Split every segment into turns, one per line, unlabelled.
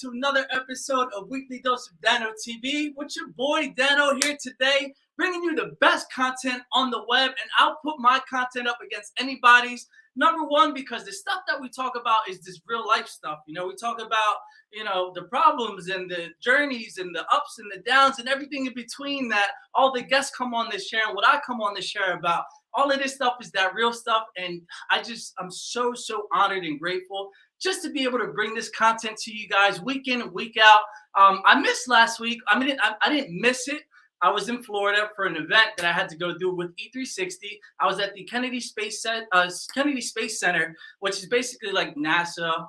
to another episode of Weekly Dose of Dano TV with your boy Dano here today, bringing you the best content on the web. And I'll put my content up against anybody's. Number one, because the stuff that we talk about is this real life stuff. You know, we talk about, the problems and the journeys and the ups and the downs and everything in between that all the guests come on this share and what I come on this share about. All of this stuff is that real stuff. And I'm so honored and grateful just to be able to bring this content to you guys week in and week out. I missed last week. I didn't miss it. I was in Florida for an event that I had to go do with E360. I was at the Kennedy Space Center, which is basically like NASA,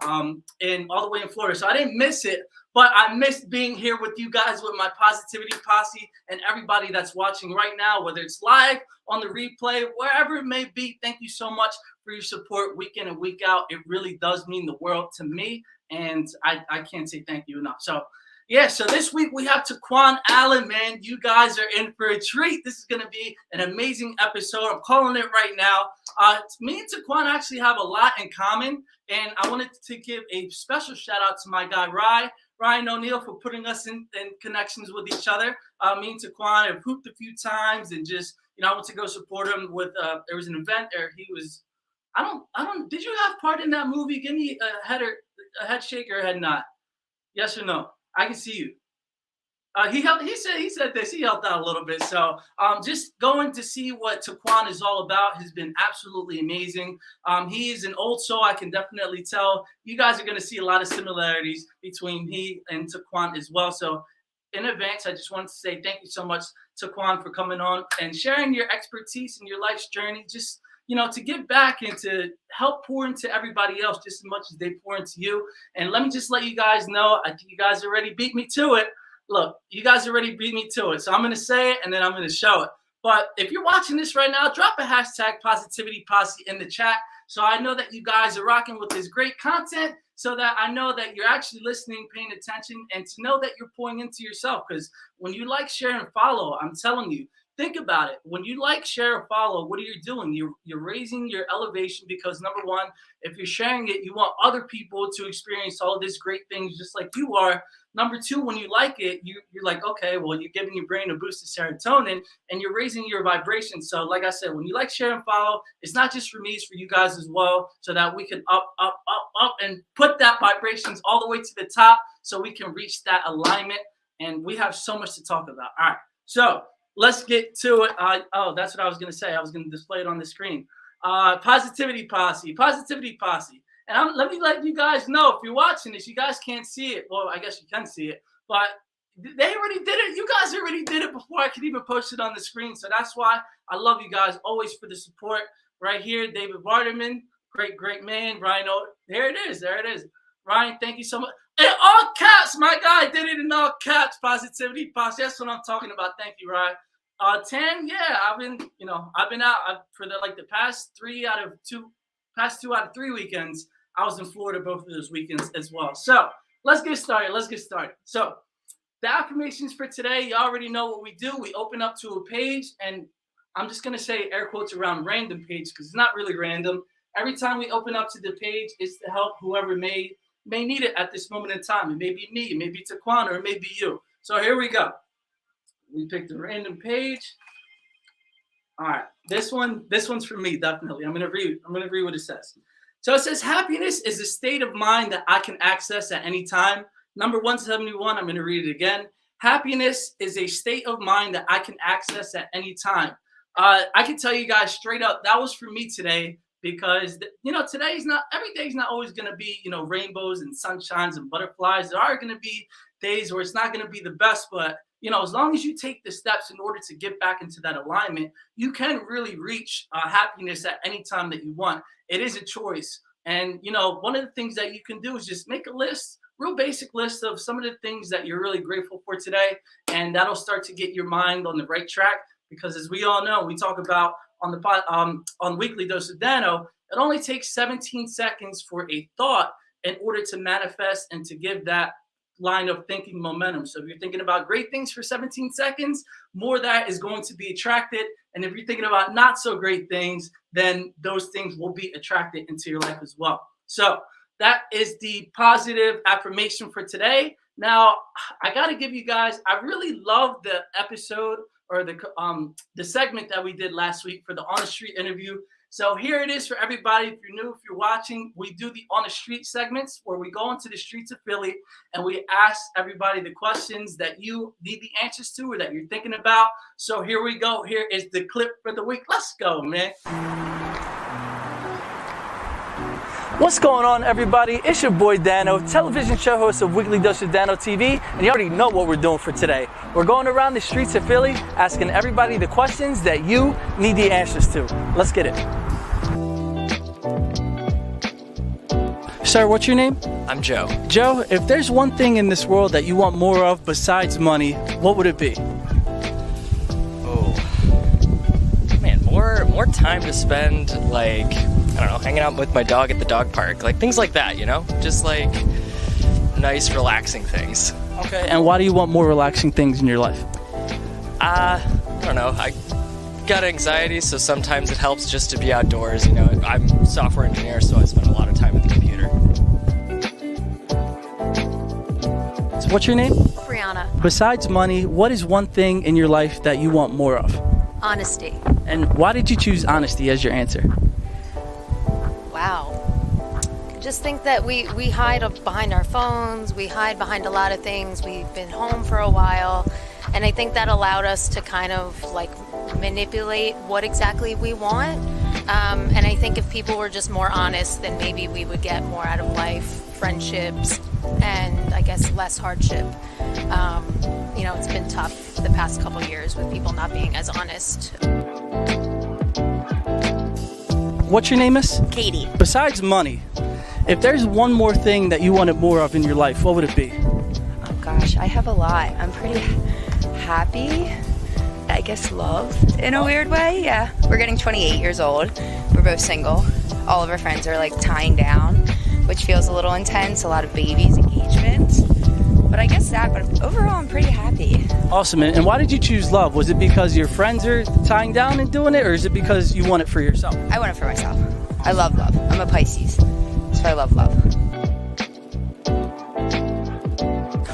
and all the way in Florida. So I didn't miss it, but I missed being here with you guys, with my positivity posse and everybody that's watching right now, whether it's live, on the replay, wherever it may be. Thank you so much for your support week in and week out. It really does mean the world to me, and I can't say thank you enough. So yeah, so this week we have TaQuan Allen, man. You guys are in for a treat. This is going to be an amazing episode. I'm calling it right now. Me and TaQuan actually have a lot in common, and I wanted to give a special shout out to my guy, Ryan O'Neill, for putting us in connections with each other. Me and TaQuan have hooped a few times, and just, I went to go support him with, there was an event there. He was, did you have part in that movie? Give me a head shake or a head nod. Yes or no? I can see you. He said this. He helped out a little bit. So just going to see what TaQuan is all about has been absolutely amazing. He is an old soul. I can definitely tell. You guys are going to see a lot of similarities between he and TaQuan as well. So in advance, I just wanted to say thank you so much, TaQuan, for coming on and sharing your expertise and your life's journey. Just, to give back and to help pour into everybody else just as much as they pour into you. And let me just let you guys know, I think you guys already beat me to it. Look, you guys already beat me to it. So I'm going to say it and then I'm going to show it. But if you're watching this right now, drop a hashtag positivity posse in the chat, so I know that you guys are rocking with this great content, so that I know that you're actually listening, paying attention, and to know that you're pouring into yourself. Because when you like, share, and follow, I'm telling you, think about it. When you like, share, or follow, what are you doing? You're raising your elevation, because number one, if you're sharing it, you want other people to experience all these great things just like you are. Number two, when you like it, you're like, okay, well, you're giving your brain a boost of serotonin and you're raising your vibration. So like I said, when you like, share, and follow, it's not just for me, it's for you guys as well, so that we can up, and put that vibrations all the way to the top so we can reach that alignment. And we have so much to talk about. All right, so let's get to it. That's what I was going to say. I was going to display it on the screen. Positivity posse. And let me let you guys know, if you're watching this, you guys can't see it. Well, I guess you can see it, but they already did it. You guys already did it before I could even post it on the screen. So that's why I love you guys always for the support. Right here, David Vardaman, great man. Ryan, there it is. Ryan, thank you so much. In all caps, my guy did it in all caps. Positivity posse. That's what I'm talking about. Thank you, Ryan. 10, yeah, I've been out for the past two out of 3 weekends. I was in Florida both of those weekends as well. So let's get started. So the affirmations for today, you already know what we do. We open up to a page, and I'm just going to say air quotes around random page, because it's not really random. Every time we open up to the page, it's to help whoever may need it at this moment in time. It may be me, it may be TaQuan, or it may be you. So here we go. We picked a random page. All right, this one's for me, definitely. I'm gonna read what it says. So it says, happiness is a state of mind that I can access at any time. Number 171, I'm gonna read it again. Happiness is a state of mind that I can access at any time. I can tell you guys straight up, that was for me today, because every day's not always gonna be rainbows and sunshines and butterflies. There are gonna be days where it's not gonna be the best, but as long as you take the steps in order to get back into that alignment, you can really reach happiness at any time that you want. It is a choice. And, one of the things that you can do is just make a list, real basic list of some of the things that you're really grateful for today. And that'll start to get your mind on the right track. Because as we all know, we talk about on Weekly Dose of Dano, it only takes 17 seconds for a thought in order to manifest and to give that line of thinking momentum. So if you're thinking about great things for 17 seconds, more of that is going to be attracted. And if you're thinking about not so great things, then those things will be attracted into your life as well. So that is the positive affirmation for today. Now, I got to give you guys, I really love the episode or the segment that we did last week for the On the Street interview. So here it is for everybody. If you're new, if you're watching, we do the On the Street segments where we go into the streets of Philly and we ask everybody the questions that you need the answers to or that you're thinking about. So here we go. Here is the clip for the week. Let's go, man. What's going on, everybody? It's your boy Dano, television show host of Weekly Dose of Dano TV, and you already know what we're doing for today. We're going around the streets of Philly asking everybody the questions that you need the answers to. Let's get it. Sir, what's your name?
I'm Joe.
Joe, if there's one thing in this world that you want more of besides money, what would it be?
Oh, man, more time to spend, like, I don't know, hanging out with my dog at the dog park, like things like that, you know? Just like nice, relaxing things.
Okay, and why do you want more relaxing things in your life?
I don't know. I got anxiety, so sometimes it helps just to be outdoors, you know? I'm a software engineer, so I spend a lot of time at the computer.
So what's your name?
Brianna.
Besides money, what is one thing in your life that you want more of?
Honesty.
And why did you choose honesty as your answer?
Wow. I just think that we hide behind our phones, we hide behind a lot of things. We've been home for a while, and I think that allowed us to kind of like manipulate what exactly we want. And I think if people were just more honest, then maybe we would get more out of life, friendships, and I guess less hardship. You know, it's been tough the past couple years with people not being as honest.
What's your name, miss?
Katie.
Besides money, if there's one more thing that you wanted more of in your life, what would it be?
Oh gosh, I have a lot. I'm pretty happy. I guess love in a weird way. Yeah. We're getting 28 years old. We're both single. All of our friends are like tying down, which feels a little intense. A lot of babies, engagement. But I guess that, but overall I'm pretty happy.
Awesome. And why did you choose love? Was it because your friends are tying down and doing it, or is it because you want it for yourself?
I want it for myself. I love love. I'm a Pisces, so I love love.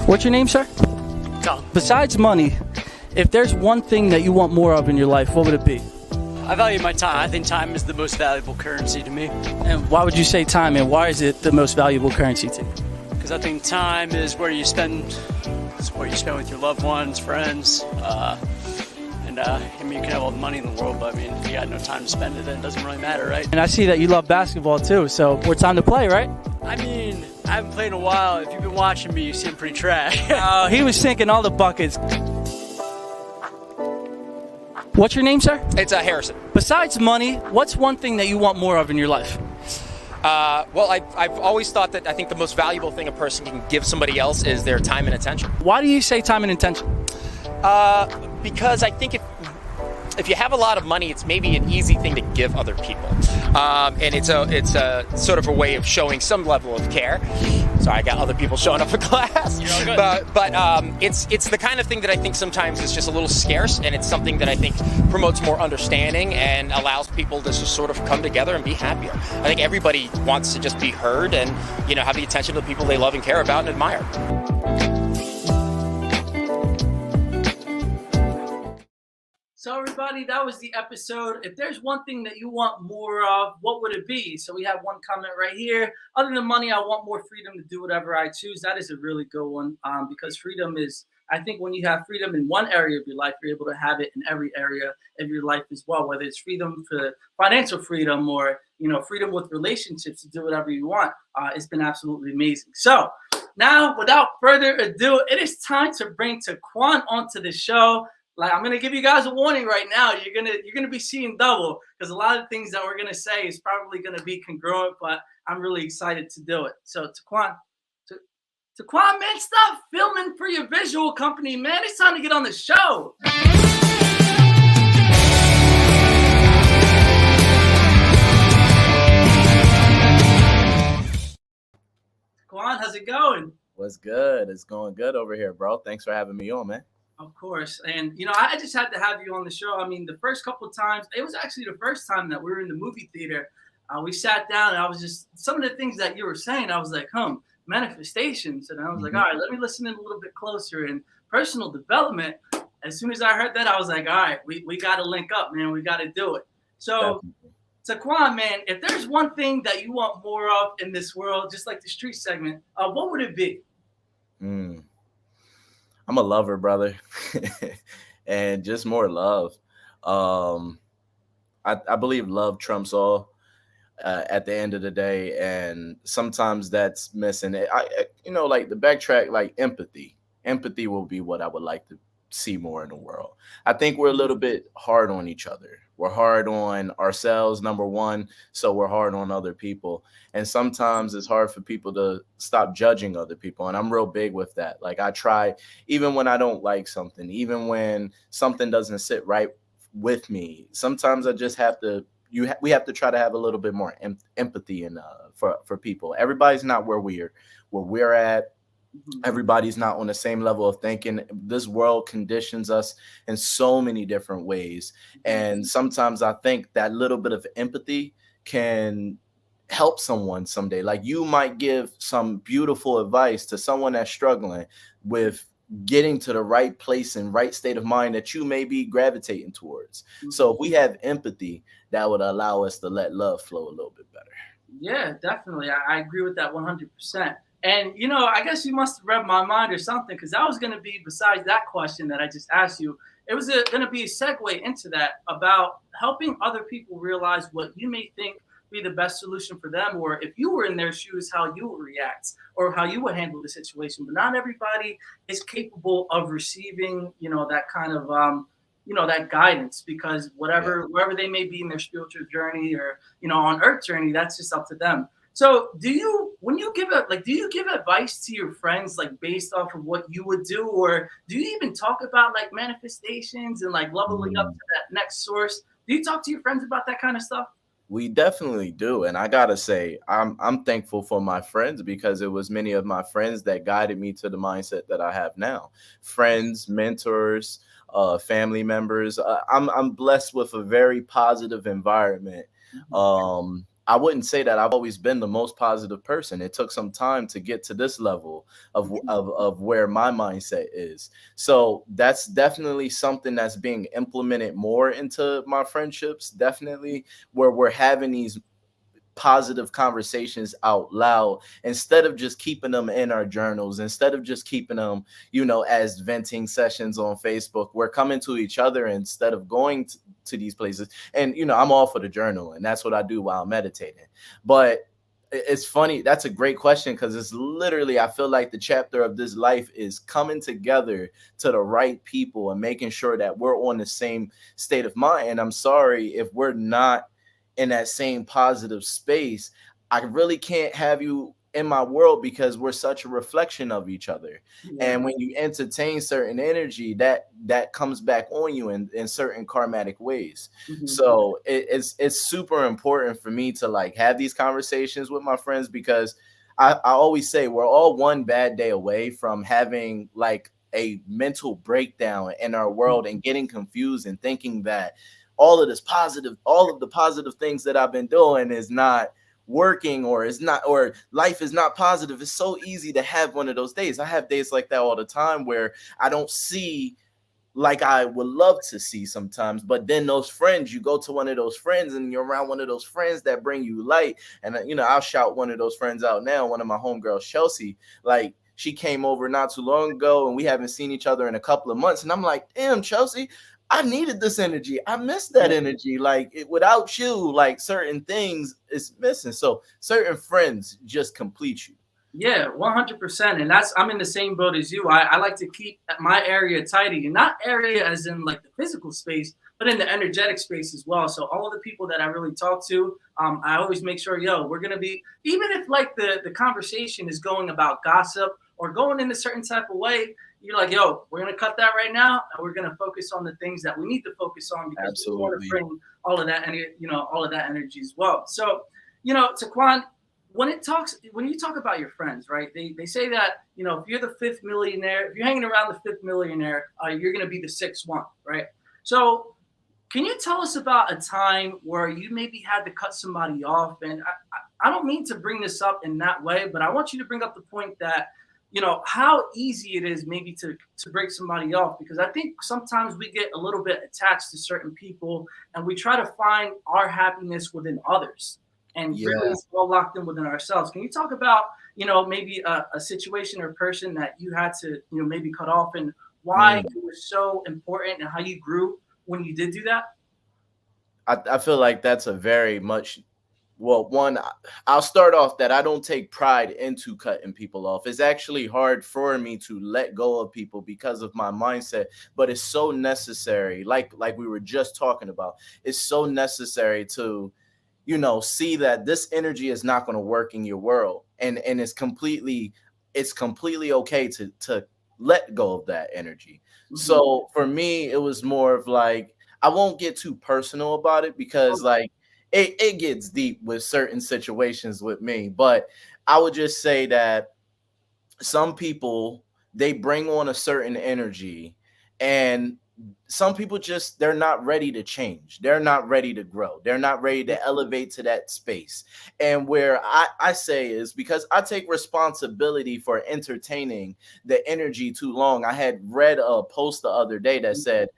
What's your name, sir?
Tom.
Besides money, if there's one thing that you want more of in your life, what would it be?
I value my time. I think time is the most valuable currency to me.
And why would you say time, and why is it the most valuable currency to you?
Because I think time is where you spend, it's where you spend with your loved ones, friends, I mean, you can have all the money in the world, but I mean, if you got no time to spend it, then it doesn't really matter, right?
And I see that you love basketball too, so we're time to play, right?
I mean, I haven't played in a while. If you've been watching me, you seem pretty trash.
He was sinking all the buckets. What's your name, sir?
It's Harrison.
Besides money, what's one thing that you want more of in your life?
Well, I've always thought that I think the most valuable thing a person can give somebody else is their time and attention.
Why do you say time and attention?
Because I think if you have a lot of money, it's maybe an easy thing to give other people, and it's a sort of a way of showing some level of care. Sorry, I got other people showing up for class. But it's the kind of thing that I think sometimes is just a little scarce, and it's something that I think promotes more understanding and allows people to just sort of come together and be happier. I think everybody wants to just be heard and, you know, have the attention of the people they love and care about and admire.
So everybody, that was the episode. If there's one thing that you want more of, what would it be? So we have one comment right here. Other than money, I want more freedom to do whatever I choose. That is a really good one, because freedom is, I think when you have freedom in one area of your life, you're able to have it in every area of your life as well, whether it's freedom for financial freedom or, you know, freedom with relationships to do whatever you want. It's been absolutely amazing. So now, without further ado, it is time to bring TaQuan onto the show. Like, I'm gonna give you guys a warning right now. You're gonna be seeing double, because a lot of things that we're gonna say is probably gonna be congruent, but I'm really excited to do it. So TaQuan, man, stop filming for your visual company, man. It's time to get on the show. TaQuan, how's it going?
What's good? It's going good over here, bro. Thanks for having me on, man.
Of course. And, you know, I just had to have you on the show. I mean, the first couple of times, it was actually the first time that we were in the movie theater. we sat down, and I was just some of the things that you were saying. I was like, manifestations, and I was like, all right, let me listen in a little bit closer. And personal development. As soon as I heard that, I was like, all right, we got to link up, man. We got to do it. So, TaQuan, man, if there's one thing that you want more of in this world, just like the street segment, what would it be?
I'm a lover, brother, and just more love. I believe love trumps all at the end of the day, and sometimes that's missing. Like the backtrack, like empathy. Empathy will be what I would like to see more in the world. I think we're a little bit hard on each other. We're hard on ourselves, number one, so we're hard on other people. And sometimes it's hard for people to stop judging other people. And I'm real big with that. Like I try, even when I don't like something, even when something doesn't sit right with me, sometimes I just have to we have to try to have a little bit more empathy and for people. Everybody's not where we're at. Everybody's not on the same level of thinking. This world conditions us in so many different ways. And sometimes I think that little bit of empathy can help someone someday. Like you might give some beautiful advice to someone that's struggling with getting to the right place and right state of mind that you may be gravitating towards. So if we have empathy, that would allow us to let love flow a little bit better.
Yeah, definitely. I agree with that 100%. And, I guess you must have read my mind or something, because that was going to be, besides that question that I just asked you, it was going to be a segue into that about helping other people realize what you may think be the best solution for them, or if you were in their shoes, how you would react or how you would handle the situation. But not everybody is capable of receiving, that kind of, that guidance, because wherever they may be in their spiritual journey or, on earth journey, that's just up to them. So do you give advice to your friends, like based off of what you would do, or do you even talk about like manifestations and like leveling up to that next source? Do you talk to your friends about that kind of stuff?
We definitely do. And I gotta say, I'm thankful for my friends, because it was many of my friends that guided me to the mindset that I have now. Friends, mentors, family members. I'm blessed with a very positive environment. I wouldn't say that I've always been the most positive person. It took some time to get to this level of where my mindset is. So that's definitely something that's being implemented more into my friendships, definitely, where we're having these positive conversations out loud instead of just keeping them in our journals, instead of just keeping them, as venting sessions on Facebook. We're coming to each other instead of going to these places. And, I'm all for the journal, and that's what I do while meditating. But it's funny. That's a great question, because it's literally, I feel like the chapter of this life is coming together to the right people and making sure that we're on the same state of mind. And I'm sorry if we're not in that same positive space. I really can't have you in my world, because we're such a reflection of each other. And when you entertain certain energy, that comes back on you in certain karmatic ways. So it's super important for me to like have these conversations with my friends, because I always say we're all one bad day away from having like a mental breakdown in our world and getting confused and thinking that all of the positive things that I've been doing is not working, or life is not positive. It's so easy to have one of those days. I have days like that all the time where I don't see like I would love to see sometimes. But then those friends, you go to one of those friends and you're around one of those friends that bring you light. And, I'll shout one of those friends out now, one of my homegirls, Chelsea. Like, she came over not too long ago and we haven't seen each other in a couple of months. And I'm like, damn, Chelsea, I needed this energy. I missed that energy. Like without you, like certain things is missing. So certain friends just complete you.
Yeah, 100%. And I'm in the same boat as you. I like to keep my area tidy, and not area as in like the physical space, but in the energetic space as well. So all of the people that I really talk to, I always make sure, we're going to be, even if like the conversation is going about gossip or going in a certain type of way, you're like, we're going to cut that right now, and we're going to focus on the things that we need to focus on, because we want to bring all of that energy as well. So, TaQuan, when you talk about your friends, right, they say that, if you're the fifth millionaire, if you're hanging around the fifth millionaire, you're going to be the sixth one, right? So Can you tell us about a time where you maybe had to cut somebody off? And I don't mean to bring this up in that way, but I want you to bring up the point that, how easy it is maybe to break somebody off, because I think sometimes we get a little bit attached to certain people and we try to find our happiness within others. And really
Yeah.
it's all locked in within ourselves. Can you talk about, maybe a situation or person that you had to, maybe cut off, and why
Mm.
it was so important and how you grew when you did do that?
I feel like that's a very much well, one, I'll start off that I don't take pride into cutting people off. It's actually hard for me to let go of people because of my mindset, but it's so necessary. Like we were just talking about, it's so necessary to, see that this energy is not going to work in your world, and it's completely okay to let go of that energy.
Mhm.
So for me, it was more of like I won't get too personal about it because like it gets deep with certain situations with me, but I would just say that some people, they bring on a certain energy, and some people just, they're not ready to change, they're not ready to grow, they're not ready to elevate to that space. And where I say is because I take responsibility for entertaining the energy too long. I had read a post the other day that said,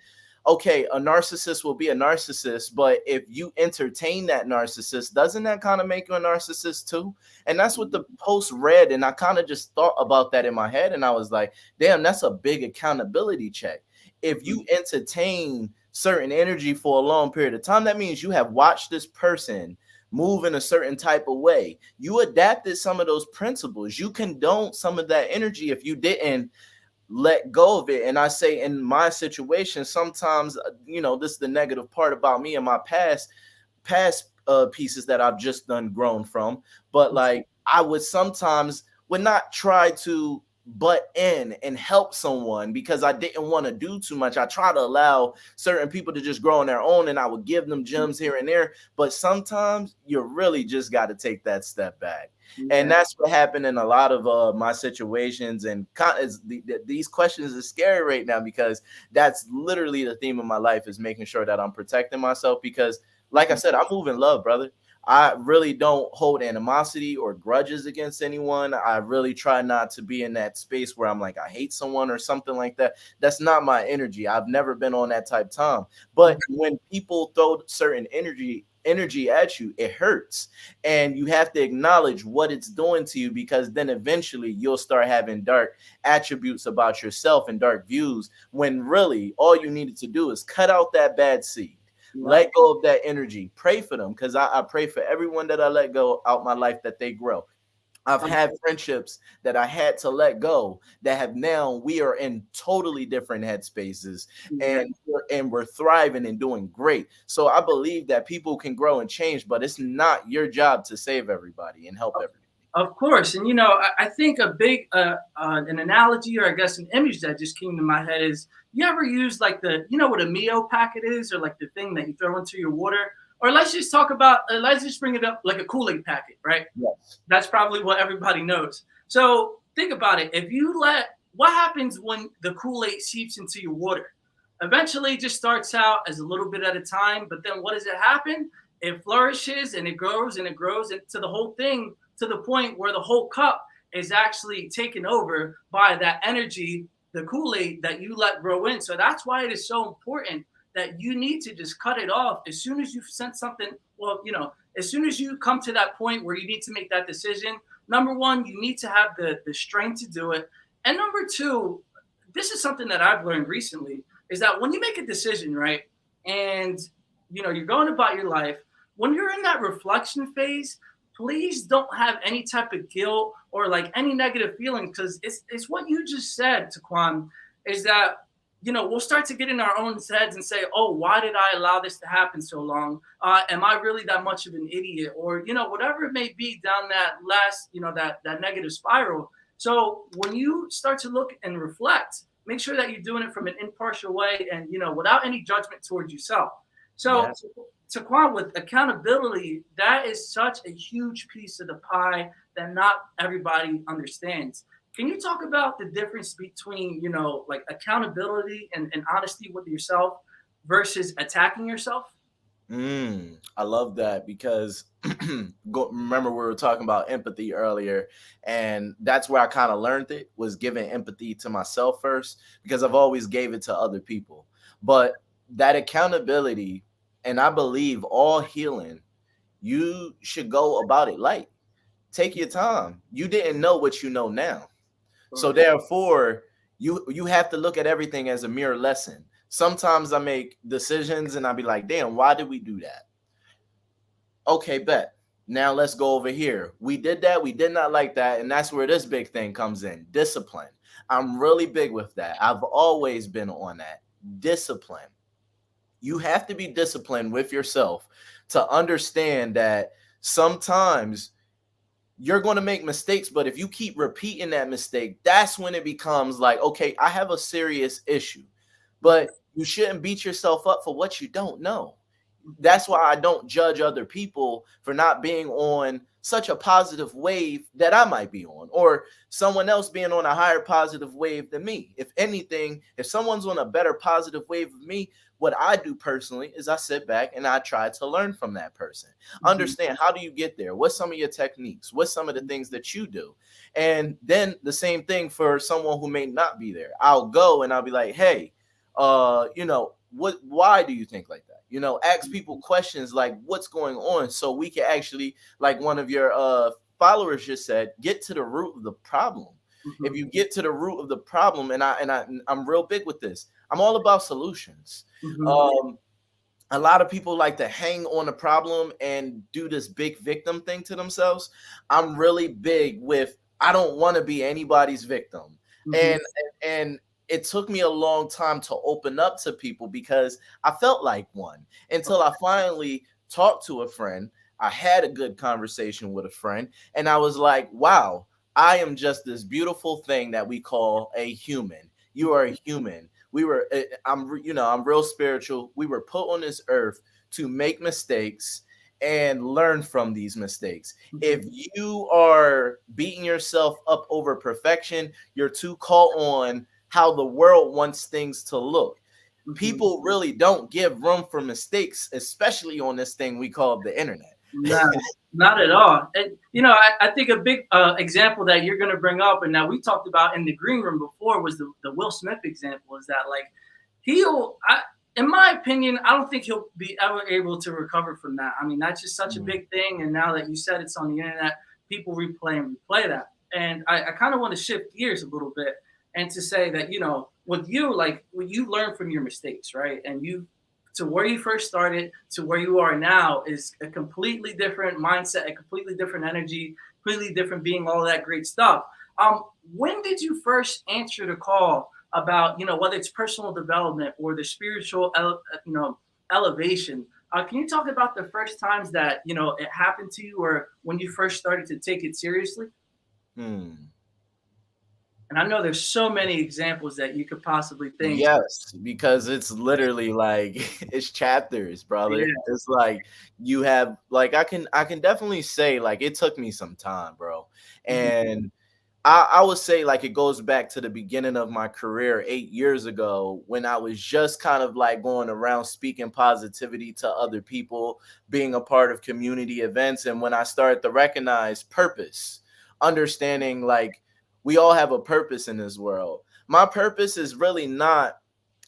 okay, a narcissist will be a narcissist, but if you entertain that narcissist, doesn't that kind of make you a narcissist too? And that's what the post read. And I kind of just thought about that in my head. And I was like, damn, that's a big accountability check. If you entertain certain energy for a long period of time, that means you have watched this person move in a certain type of way. You adapted some of those principles. You condone some of that energy if you didn't let go of it. And I say in my situation, sometimes, this is the negative part about me and my past pieces that I've just done grown from. But like I would sometimes would not try to butt in and help someone because I didn't want to do too much. I try to allow certain people to just grow on their own, and I would give them gems here and there. But sometimes you really just got to take that step back. And
Yeah.
that's what happened in a lot of my situations. And these questions are scary right now because that's literally the theme of my life, is making sure that I'm protecting myself. Because, like I said, I move in love, brother. I really don't hold animosity or grudges against anyone. I really try not to be in that space where I'm like, I hate someone or something like that. That's not my energy. I've never been on that type of time. But when people throw certain energy at you, it hurts. And you have to acknowledge what it's doing to you, because then eventually you'll start having dark attributes about yourself and dark views, when really all you needed to do is cut out that bad seed. Let go of that energy. Pray for them, because I pray for everyone that I let go out my life, that they grow. I've had friendships that I had to let go that have now, we are in totally different headspaces,
Yeah.
and we're thriving and doing great. So I believe that people can grow and change, but it's not your job to save everybody and help everybody.
Of course, and I think a big an analogy, or I guess an image that just came to my head is, you ever use like what a Mio packet is, or like the thing that you throw into your water, or let's just talk about let's just bring it up like a Kool-Aid packet, right?
Yes.
That's probably what everybody knows. So think about it. If you what happens when the Kool-Aid seeps into your water? Eventually, it just starts out as a little bit at a time, but then what does it happen? It flourishes and it grows and it grows into the whole thing, to the point where the whole cup is actually taken over by that energy, the Kool-Aid that you let grow in. So that's why it is so important that you need to just cut it off as soon as you've sent something. Well, as soon as you come to that point where you need to make that decision, number one, you need to have the strength to do it. And number two, this is something that I've learned recently, is that when you make a decision, right, and you're going about your life, when you're in that reflection phase, please don't have any type of guilt or like any negative feelings, because it's what you just said, TaQuan, is that we'll start to get in our own heads and say, oh, why did I allow this to happen so long? Am I really that much of an idiot? Or whatever it may be, down that last that negative spiral. So when you start to look and reflect, make sure that you're doing it from an impartial way, and without any judgment towards yourself. So
Yes.
TaQuan, with accountability, that is such a huge piece of the pie that not everybody understands. Can you talk about the difference between, like accountability and honesty with yourself? versus attacking yourself?
I love that because remember we were talking about empathy earlier, and that's where I kind of learned it was giving empathy to myself first because I've always gave it to other people. But that accountability, and I believe all healing, you should go about it light. Take your time. You didn't know what you know now. So therefore, you have to look at everything as a mere lesson. Sometimes I make decisions and I'll be like, damn, why did we do that? Okay, bet. Now let's go over here. We did that. We did not like that. And that's where this big thing comes in. Discipline. I'm really big with that. I've always been on that. Discipline. You have to be disciplined with yourself to understand that sometimes you're going to make mistakes, but if you keep repeating that mistake, that's when it becomes like, okay, I have a serious issue. But you shouldn't beat yourself up for what you don't know. That's why I don't judge other people for not being on such a positive wave that I might be on, or someone else being on a higher positive wave than me. If anything, if someone's on a better positive wave of me, what I do personally is I sit back and I try to learn from that person. Understand, how do you get there? What's some of your techniques? What's some of the things that you do? And then the same thing for someone who may not be there. I'll go and I'll be like, hey, why do you think like that? Ask people questions like what's going on so we can actually, like one of your followers just said, get to the root of the problem. If you get to the root of the problem, and I'm real big with this, I'm all about solutions. A lot of people like to hang on a problem and do this big victim thing to themselves. I'm really big with, I don't want to be anybody's victim. And it took me a long time to open up to people because I felt like one until I finally talked to a friend. I had a good conversation with a friend and I was like, wow, I am just this beautiful thing that we call a human. You are a human. I'm real spiritual. We were put on this earth to make mistakes and learn from these mistakes. If you are beating yourself up over perfection, you're too caught on how the world wants things to look. People really don't give room for mistakes, especially on this thing we call the internet.
No, not at all. And, I think a big example that you're going to bring up, and now we talked about in the green room before, was the Will Smith example. Is that like in my opinion, I don't think he'll be ever able to recover from that. I mean, that's just such a big thing. And now that you said it's on the internet, people replay that. And I kind of want to shift gears a little bit and to say that, with you, like when you learn from your mistakes, right? And to where you first started to where you are now is a completely different mindset, a completely different energy, completely different being, all that great stuff. When did you first answer the call about, whether it's personal development or the spiritual, elevation? Can you talk about the first times that, it happened to you or when you first started to take it seriously? And I know there's so many examples that you could possibly think.
Yes, because it's literally like it's chapters, brother.
Yeah.
It's like you have like I can definitely say like it took me some time, bro. And I would say like it goes back to the beginning of my career 8 years ago when I was just kind of like going around speaking positivity to other people, being a part of community events. And when I started to recognize purpose, understanding like we all have a purpose in this world. My purpose is really not,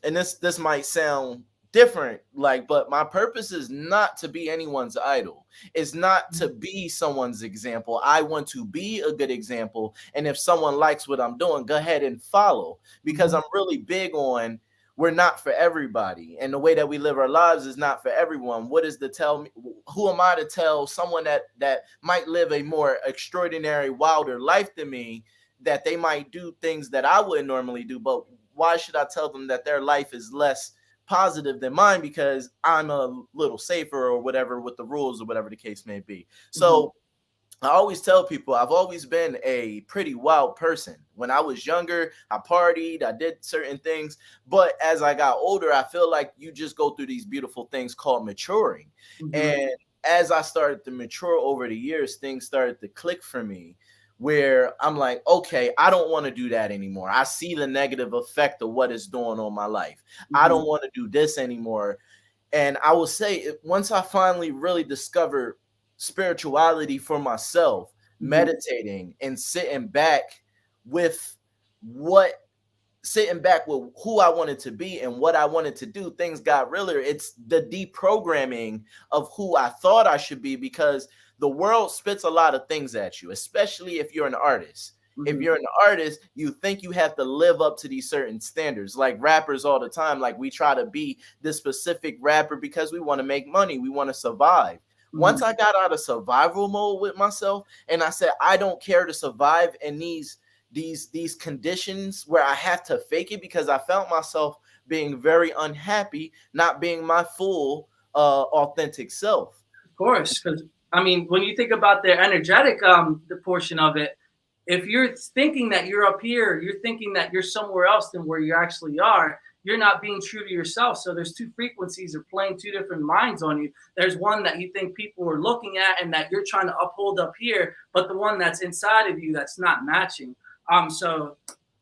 and this might sound different, but my purpose is not to be anyone's idol. It's not to be someone's example. I want to be a good example. And if someone likes what I'm doing, go ahead and follow, because I'm really big on we're not for everybody. And the way that we live our lives is not for everyone. Who am I to tell someone that might live a more extraordinary, wilder life than me, that they might do things that I wouldn't normally do, but why should I tell them that their life is less positive than mine because I'm a little safer or whatever with the rules or whatever the case may be? So I always tell people I've always been a pretty wild person. When I was younger, I partied, I did certain things, but as I got older, I feel like you just go through these beautiful things called maturing. And as I started to mature over the years, things started to click for me where I'm like, okay, I don't want to do that anymore. I see the negative effect of what it's doing on my life. I don't want to do this anymore. And I will say, once I finally really discovered spirituality for myself, meditating and sitting back with who I wanted to be and what I wanted to do, things got realer. It's the deprogramming of who I thought I should be, because the world spits a lot of things at you, especially if you're an artist. If you're an artist, you think you have to live up to these certain standards. Like rappers all the time, like we try to be this specific rapper because we want to make money. We want to survive. Once I got out of survival mode with myself and I said, I don't care to survive in these conditions where I have to fake it, because I found myself being very unhappy, not being my full authentic self.
Of course, because I mean, when you think about the energetic the portion of it, if you're thinking that you're up here, you're thinking that you're somewhere else than where you actually are, you're not being true to yourself. So there's two frequencies that are playing two different minds on you. There's one that you think people are looking at and that you're trying to uphold up here, but the one that's inside of you that's not matching.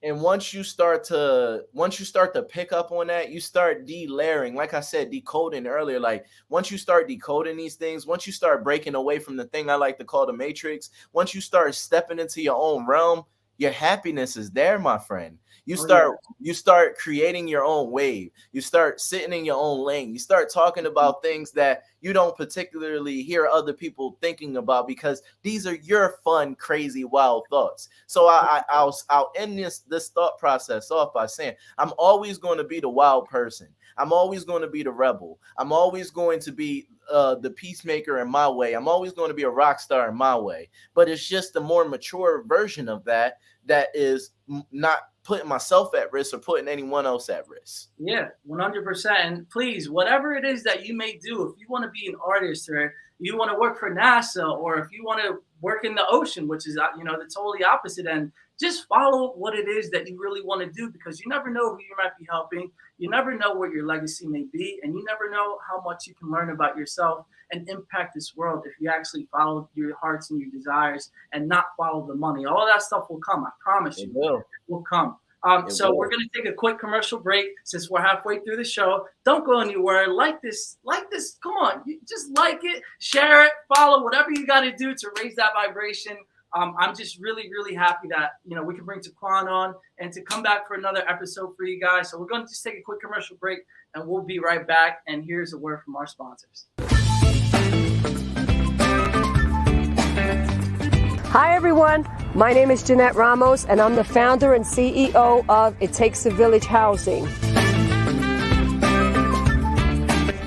And
once you start to pick up on that, you start delayering, like I said, decoding earlier. Like once you start decoding these things, once you start breaking away from the thing I like to call the matrix, once you start stepping into your own realm, your happiness is there, my friend. You start creating your own wave. You start sitting in your own lane. You start talking about things that you don't particularly hear other people thinking about, because these are your fun, crazy, wild thoughts. So I'll end this thought process off by saying I'm always going to be the wild person. I'm always going to be the rebel. I'm always going to be the peacemaker in my way. I'm always going to be a rock star in my way. But it's just a more mature version of that is not putting myself at risk or putting anyone else at risk.
Yeah, 100%. And please, whatever it is that you may do, if you want to be an artist or you want to work for NASA, or if you want to work in the ocean, which is, the totally opposite end, just follow what it is that you really want to do, because you never know who you might be helping. You never know what your legacy may be, and you never know how much you can learn about yourself and impact this world if you actually follow your hearts and your desires and not follow the money. All that stuff will come. I promise you. It will come. So we're going to take a quick commercial break since we're halfway through the show. Don't go anywhere. Like this. Come on. You just like it, share it, follow, whatever you got to do to raise that vibration. I'm just really, really happy that, we can bring TaQuan on and to come back for another episode for you guys. So we're going to just take a quick commercial break and we'll be right back. And here's a word from our sponsors.
Hi, everyone. My name is Jeanette Ramos, and I'm the founder and CEO of It Takes a Village Housing.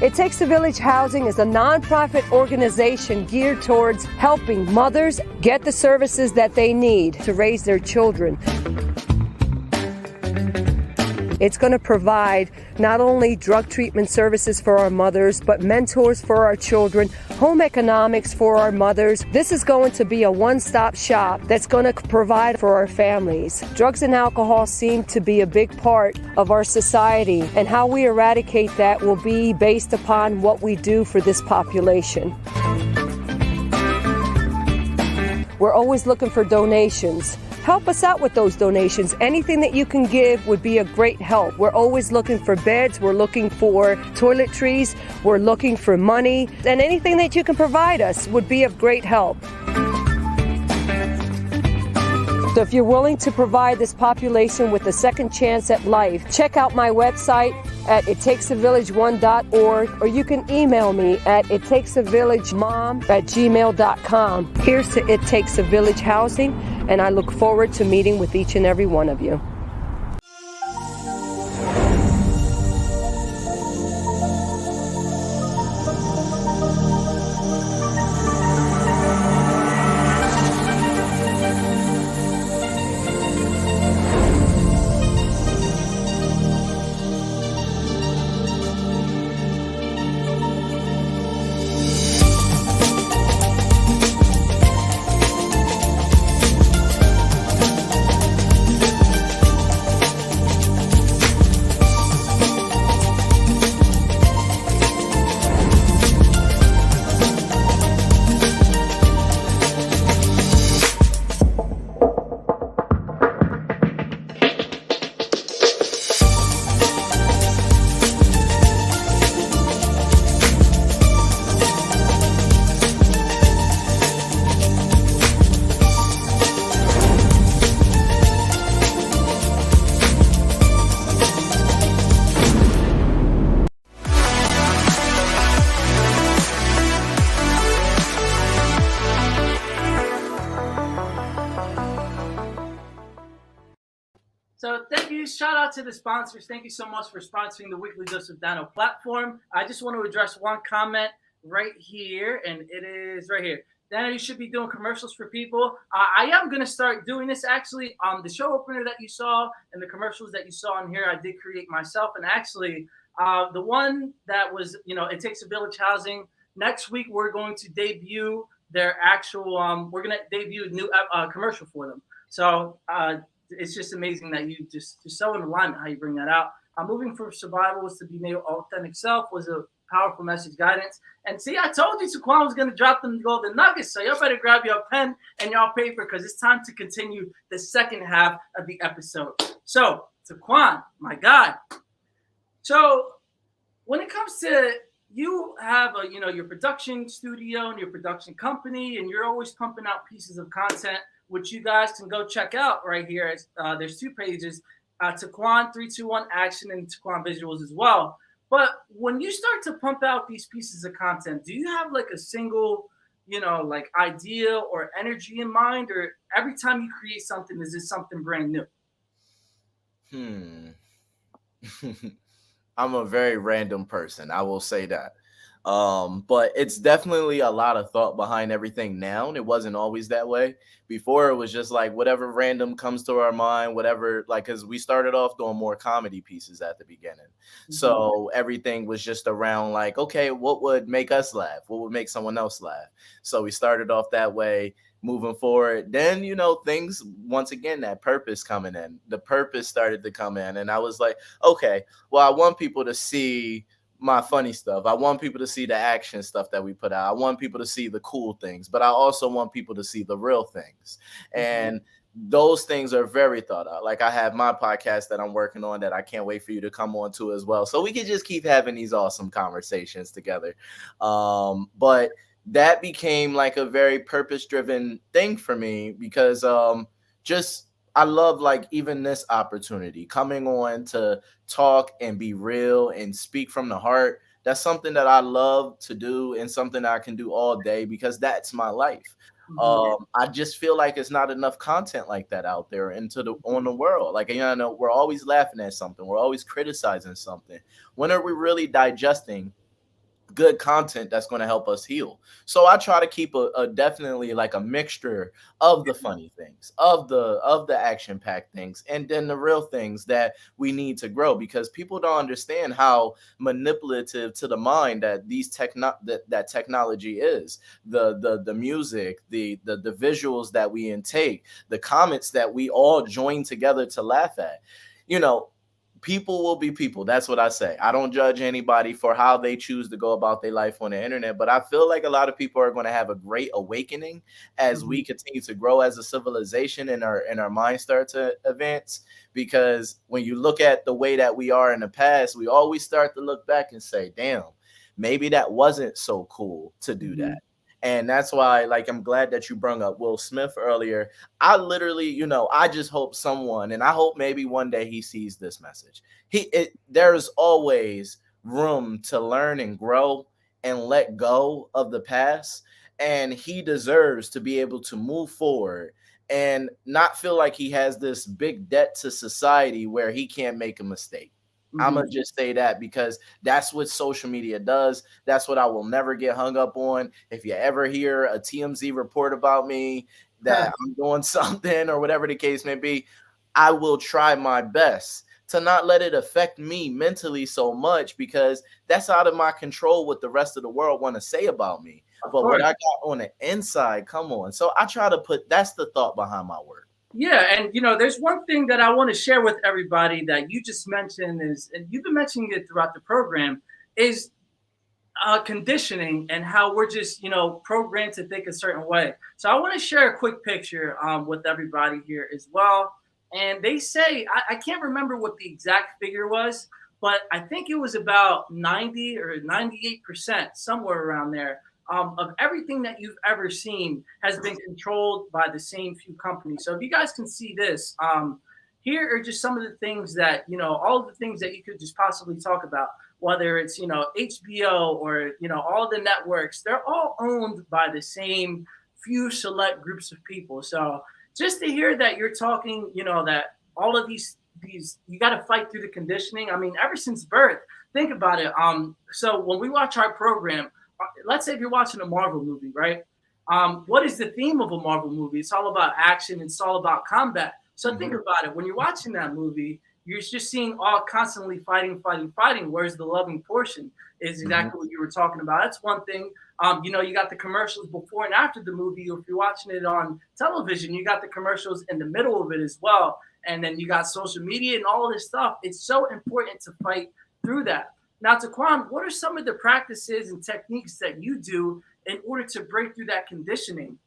It Takes a Village Housing is a nonprofit organization geared towards helping mothers get the services that they need to raise their children. It's going to provide not only drug treatment services for our mothers, but mentors for our children, home economics for our mothers. This is going to be a one-stop shop that's going to provide for our families. Drugs and alcohol seem to be a big part of our society, and how we eradicate that will be based upon what we do for this population. We're always looking for donations. Help us out with those donations. Anything that you can give would be a great help. We're always looking for beds. We're looking for toiletries. We're looking for money. And anything that you can provide us would be of great help. So if you're willing to provide this population with a second chance at life, check out my website at ittakesavillage1.org, or you can email me at ittakesavillagem@gmail.com. Here's to It Takes a Village Housing, and I look forward to meeting with each and every one of you.
you. Shout out to the sponsors. Thank you so much for sponsoring the Weekly Dose of Dano platform. I just want to address one comment right here, and it is right here. Dano, you should be doing commercials for people. I am going to start doing this actually. The show opener that you saw and the commercials that you saw on here, I did create myself. And actually, the one that was, It Takes a Village Housing, next week we're going to debut their actual, we're going to debut a new commercial for them. So it's just amazing that you just so in alignment how you bring that out. Moving from survival was to be made authentic self was a powerful message guidance. And see, I told you TaQuan was going to drop them golden nuggets. So y'all better grab your pen and y'all paper because it's time to continue the second half of the episode. So TaQuan, my God. So when it comes to you have your production studio and your production company, and you're always pumping out pieces of content, which you guys can go check out right here. There's 2 pages, TaQuan 321 Action and TaQuan Visuals as well. But when you start to pump out these pieces of content, do you have like a single, like idea or energy in mind, or every time you create something, is it something brand new?
I'm a very random person, I will say that. But it's definitely a lot of thought behind everything now. It wasn't always that way. Before it was just like whatever random comes to our mind, whatever, like, because we started off doing more comedy pieces at the beginning. So everything was just around like, okay, what would make us laugh? What would make someone else laugh? So we started off that way. Moving forward, then things, once again, that purpose coming in, the purpose started to come in, and I was like, okay, well, I want people to see my funny stuff. I want people to see the action stuff that we put out. I want people to see the cool things, but I also want people to see the real things. And those things are very thought out. Like I have my podcast that I'm working on that I can't wait for you to come on to as well. So we can just keep having these awesome conversations together. But that became like a very purpose-driven thing for me because I love like even this opportunity coming on to talk and be real and speak from the heart. That's something that I love to do and something that I can do all day because that's my life. I just feel like it's not enough content like that out there on the world. Like, we're always laughing at something. We're always criticizing something. When are we really digesting good content that's going to help us heal? So I try to keep a definitely like a mixture of the funny things, of the action-packed things, and then the real things that we need to grow, because people don't understand how manipulative to the mind that that technology is. The music, the visuals that we intake, the comments that we all join together to laugh at. People will be people. That's what I say. I don't judge anybody for how they choose to go about their life on the internet, but I feel like a lot of people are going to have a great awakening as we continue to grow as a civilization and our mind start to advance. Because when you look at the way that we are in the past, we always start to look back and say, damn, maybe that wasn't so cool to do that. And that's why, like, I'm glad that you brought up Will Smith earlier. I literally, I just hope someone, and I hope maybe one day he sees this message. There's always room to learn and grow and let go of the past. And he deserves to be able to move forward and not feel like he has this big debt to society where he can't make a mistake. I'm going to just say that because that's what social media does. That's what I will never get hung up on. If you ever hear a TMZ report about me that I'm doing something or whatever the case may be, I will try my best to not let it affect me mentally so much, because that's out of my control what the rest of the world want to say about me. But what I got on the inside, come on. So I try to that's the thought behind my work.
Yeah, and there's one thing that I want to share with everybody that you just mentioned is, and you've been mentioning it throughout the program, is conditioning and how we're just programmed to think a certain way. So I want to share a quick picture with everybody here as well. And they say I can't remember what the exact figure was, but I think it was about 90 or 98%, somewhere around there. Of everything that you've ever seen has been controlled by the same few companies. So if you guys can see this, here are just some of the things that, all of the things that you could just possibly talk about, whether it's, HBO or, all the networks, they're all owned by the same few select groups of people. So just to hear that you're talking, that all of these these you got to fight through the conditioning. I mean, ever since birth, think about it. So when we watch our program, let's say if you're watching a Marvel movie, right? What is the theme of a Marvel movie? It's all about action. It's all about combat. So think about it. When you're watching that movie, you're just seeing all constantly fighting, fighting, fighting. Whereas the loving portion is exactly what you were talking about. That's one thing. You know, you got the commercials before and after the movie. If you're watching it on television, you got the commercials in the middle of it as well. And then you got social media and all of this stuff. It's so important to fight through that. Now, TaQuan, what are some of the practices and techniques that you do in order to break through that conditioning?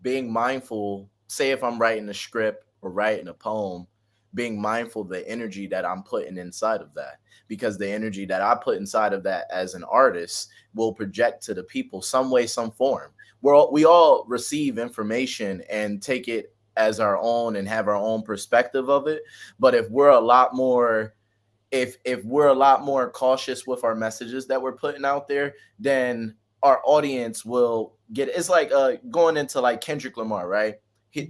Being mindful, say if I'm writing a script or writing a poem, being mindful of the energy that I'm putting inside of that, because the energy that I put inside of that as an artist will project to the people some way, some form. We all receive information and take it as our own and have our own perspective of it. But if we're a lot more if we're a lot more cautious with our messages that we're putting out there, then our audience will get it's like going into like Kendrick Lamar, right?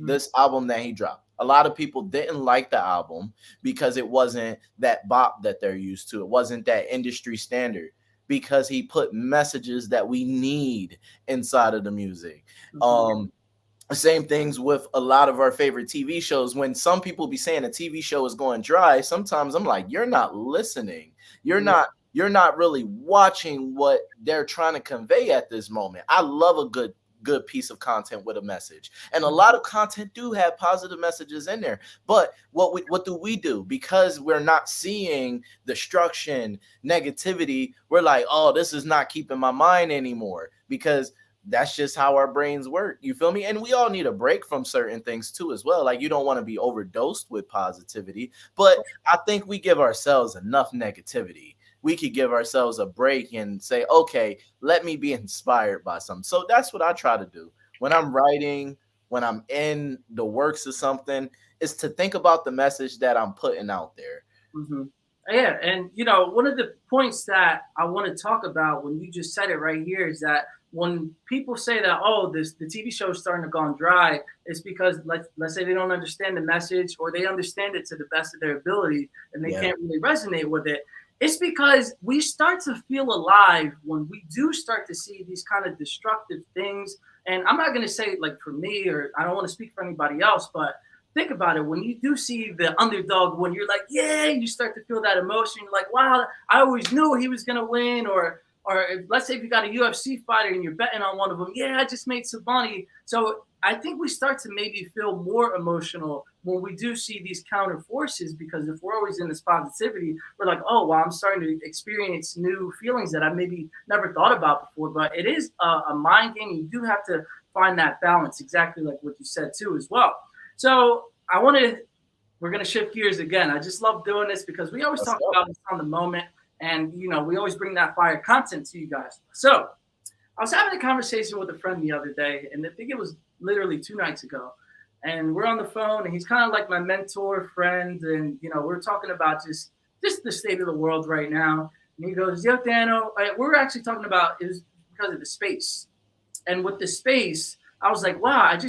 This album that he dropped, a lot of people didn't like the album because it wasn't that bop that they're used to. It wasn't that industry standard, because he put messages that we need inside of the music. Same things with a lot of our favorite TV shows. When some people be saying a TV show is going dry, sometimes I'm like, you're not listening. You're not really watching what they're trying to convey at this moment. I love a good piece of content with a message, and a lot of content do have positive messages in there. But what do we do? Because we're not seeing destruction, negativity, we're like, oh, this is not keeping my mind anymore, because that's just how our brains work. You feel me? And we all need a break from certain things too as well. Like, you don't want to be overdosed with positivity, but I think we give ourselves enough negativity. We could give ourselves a break and say, okay, let me be inspired by something. So that's what I try to do when I'm writing, when I'm in the works of something, is to think about the message that I'm putting out there.
Yeah, and you know, one of the points that I want to talk about when you just said it right here is that when people say that, oh, the TV show is starting to go dry, it's because let's say they don't understand the message, or they understand it to the best of their ability and they can't really resonate with it. It's because we start to feel alive when we do start to see these kind of destructive things. And I'm not going to say like for me, or I don't want to speak for anybody else, but think about it. When you do see the underdog, when you're like, yeah, you start to feel that emotion. You're like, wow, I always knew he was going to win. Or let's say if you got a UFC fighter and you're betting on one of them, yeah, I just made some money. So I think we start to maybe feel more emotional when we do see these counter forces, because if we're always in this positivity, we're like, oh, well, I'm starting to experience new feelings that I maybe never thought about before. But it is a mind game. You do have to find that balance, exactly like what you said too as well. So we're going to shift gears again. I just love doing this because we always talk about this on the moment, and, you know, we always bring that fire content to you guys. So I was having a conversation with a friend the other day, and I think it was literally 2 nights ago, and we're on the phone, and he's kind of like my mentor friend. And, you know, we're talking about just the state of the world right now. And he goes, yo, Dano, we're actually talking about, it was because of the space. And with the space, I was like, wow, I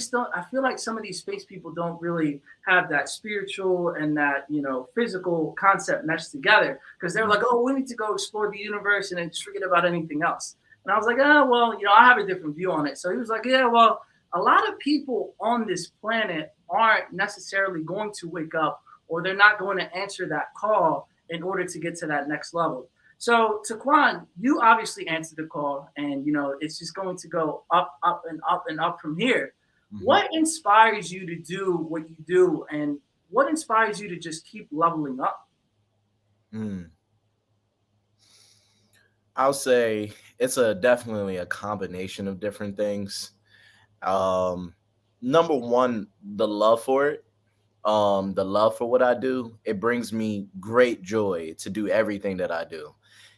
feel like some of these space people don't really have that spiritual and that, you know, physical concept meshed together, because they're like, oh, we need to go explore the universe and then just forget about anything else. And I was like, oh, well, you know, I have a different view on it. So he was like, yeah, well, a lot of people on this planet aren't necessarily going to wake up, or they're not going to answer that call in order to get to that next level. So, TaQuan, you obviously answered the call, and, you know, it's just going to go up, up, and up, and up from here. What inspires you to do what you do, and what inspires you to just keep leveling up?
I'll say it's definitely a combination of different things. Number one, the love for it. The love for what I do. It brings me great joy to do everything that I do.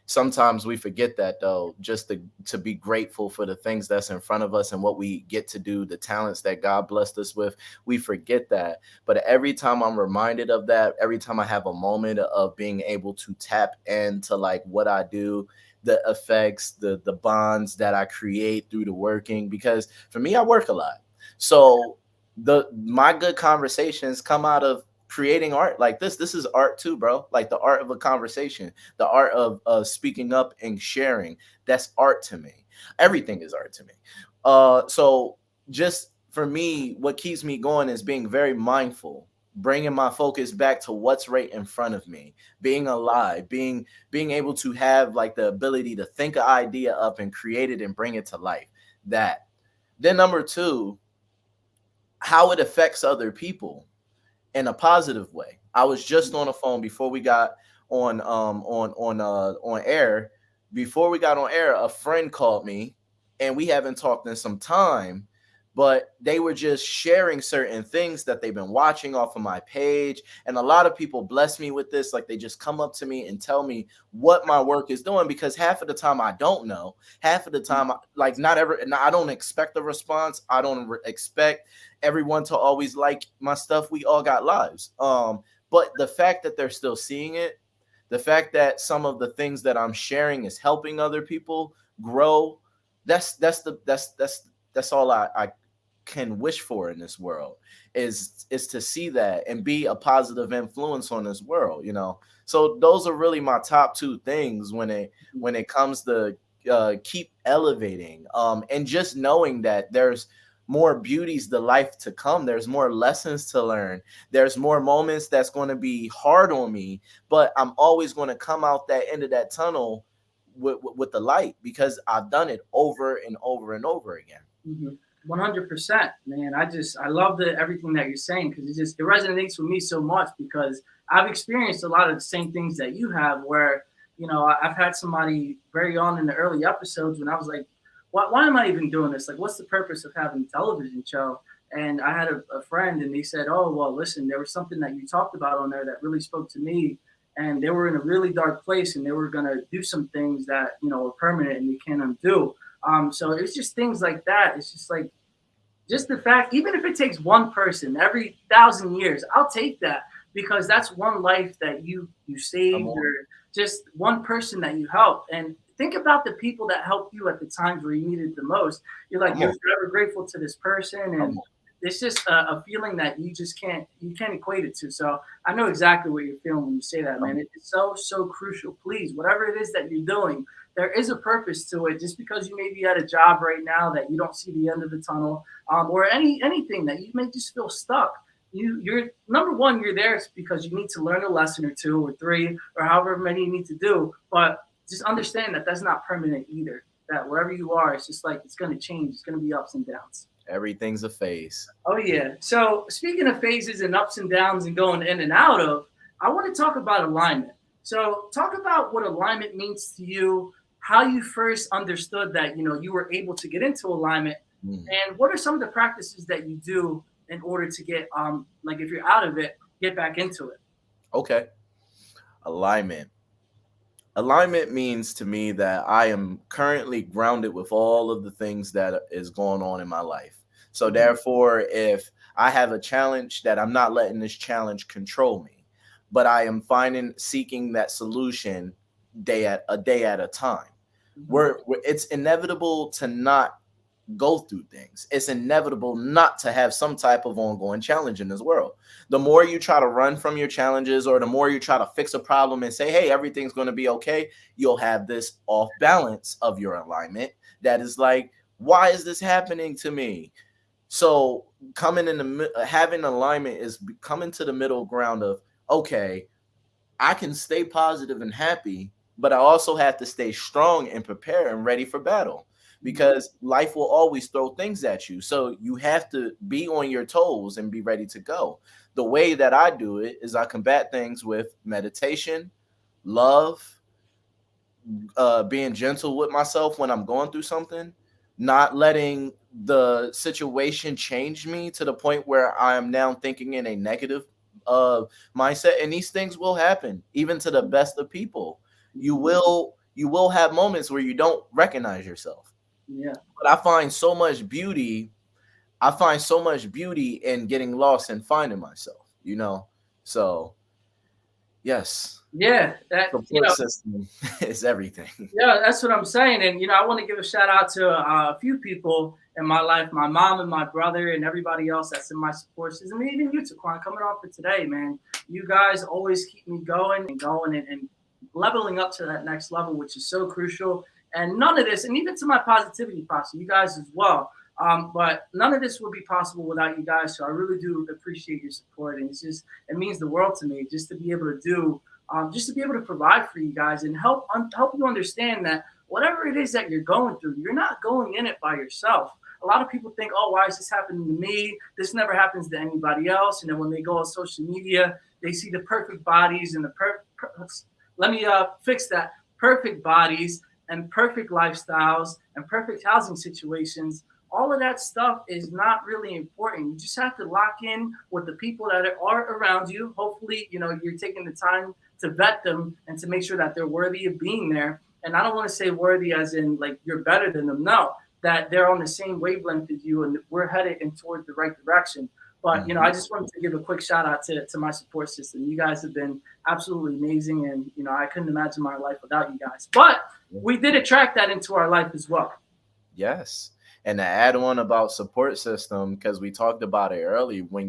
Sometimes we forget that, though, just to be grateful for the things that's in front of us and what we get to do, the talents that God blessed us with. We forget that. But every time I'm reminded of that, every time I have a moment of being able to tap into like what I do, the effects, the bonds that I create through the working, because for me, I work a lot. So my good conversations come out of creating art like this is art too, bro. Like the art of a conversation, the art of speaking up and sharing. That's art to me. Everything is art to me. So just for me, what keeps me going is being very mindful, bringing my focus back to what's right in front of me, being alive, being able to have like the ability to think an idea up and create it and bring it to life. That. Then number two, how it affects other people in a positive way. I was just on the phone before we got on air. Before we got on air, a friend called me, and we haven't talked in some time, but they were just sharing certain things that they've been watching off of my page. And a lot of people bless me with this. Like they just come up to me and tell me what my work is doing, because half of the time I don't know. Half of the time, like I don't expect a response. I don't expect everyone to always like my stuff. We all got lives. But the fact that they're still seeing it, the fact that some of the things that I'm sharing is helping other people grow, that's all I can wish for in this world, is to see that and be a positive influence on this world, you know. So those are really my top two things when it comes to keep elevating, and just knowing that there's more beauties to life to come. There's more lessons to learn. There's more moments that's going to be hard on me, but I'm always going to come out that end of that tunnel with the light, because I've done it over and over and over again.
100%, man. I love everything that you're saying, because it resonates with me so much, because I've experienced a lot of the same things that you have, where, you know, I've had somebody very on in the early episodes when I was like, why am I even doing this? Like, what's the purpose of having a television show? And I had a friend, and they said, oh, well, listen, there was something that you talked about on there that really spoke to me. And they were in a really dark place, and they were going to do some things that, you know, are permanent and you can't undo. So it's just things like that. It's just like, just the fact, even if it takes one person every 1,000 years, I'll take that, because that's one life that you saved, or just one person that you helped. And think about the people that helped you at the times where you needed the most. You're like, you're forever grateful to this person. And it's just a feeling that you can't equate it to. So I know exactly what you're feeling when you say that, man. It's so crucial. Please, whatever it is that you're doing, there is a purpose to it. Just because you may be at a job right now that you don't see the end of the tunnel, or anything that you may just feel stuck. You're number one, you're there because you need to learn a lesson or two or three or however many you need to do. But just understand that that's not permanent either. That wherever you are, it's just like, it's going to change. It's going to be ups and downs.
Everything's a phase.
Oh, yeah. So speaking of phases and ups and downs and going in and out of, I want to talk about alignment. So talk about what alignment means to you, how you first understood that, you know, you were able to get into alignment, and what are some of the practices that you do in order to get, like if you're out of it, get back into it.
Okay. Alignment. Alignment means to me that I am currently grounded with all of the things that is going on in my life. So therefore, if I have a challenge, that I'm not letting this challenge control me, but I am seeking that solution a day at a time. Where it's inevitable to not go through things. It's inevitable not to have some type of ongoing challenge in this world. The more you try to run from your challenges, or the more you try to fix a problem and say, hey, everything's going to be okay, you'll have this off balance of your alignment that is like, why is this happening to me? So having alignment is coming to the middle ground of, okay, I can stay positive and happy, but I also have to stay strong and prepared and ready for battle, because life will always throw things at you. So you have to be on your toes and be ready to go. The way that I do it is I combat things with meditation, love, being gentle with myself when I'm going through something, not letting the situation change me to the point where I am now thinking in a negative mindset. And these things will happen, even to the best of people. You will have moments where you don't recognize yourself.
Yeah.
But I find so much beauty in getting lost and finding myself, you know? So yes,
Yeah, that
Support system is everything.
yeah, that's what I'm saying. And I want to give a shout out to a few people in my life, my mom and my brother, and everybody else that's in my support system. And even you, TaQuan, coming off for today, man. You guys always keep me going and going and leveling up to that next level, which is so crucial. And none of this, and even to my positivity posture, you guys as well. But none of this would be possible without you guys. So I really do appreciate your support, and it means the world to me just to be able to do just to be able to provide for you guys and help you understand that whatever it is that you're going through, you're not going in it by yourself. A lot of people think, oh, why is this happening to me? This never happens to anybody else. And then when they go on social media, they see the perfect bodies and let me fix that, perfect bodies and perfect lifestyles and perfect housing situations. All of that stuff is not really important. You just have to lock in with the people that are around you. Hopefully, you're taking the time to vet them and to make sure that they're worthy of being there. And I don't want to say worthy as in like you're better than them. No, that they're on the same wavelength as you and we're headed in toward the right direction. But, I just wanted to give a quick shout out to my support system. You guys have been absolutely amazing. And, I couldn't imagine my life without you guys. But we did attract that into our life as well.
Yes. And to add on about support system, because we talked about it earlier, when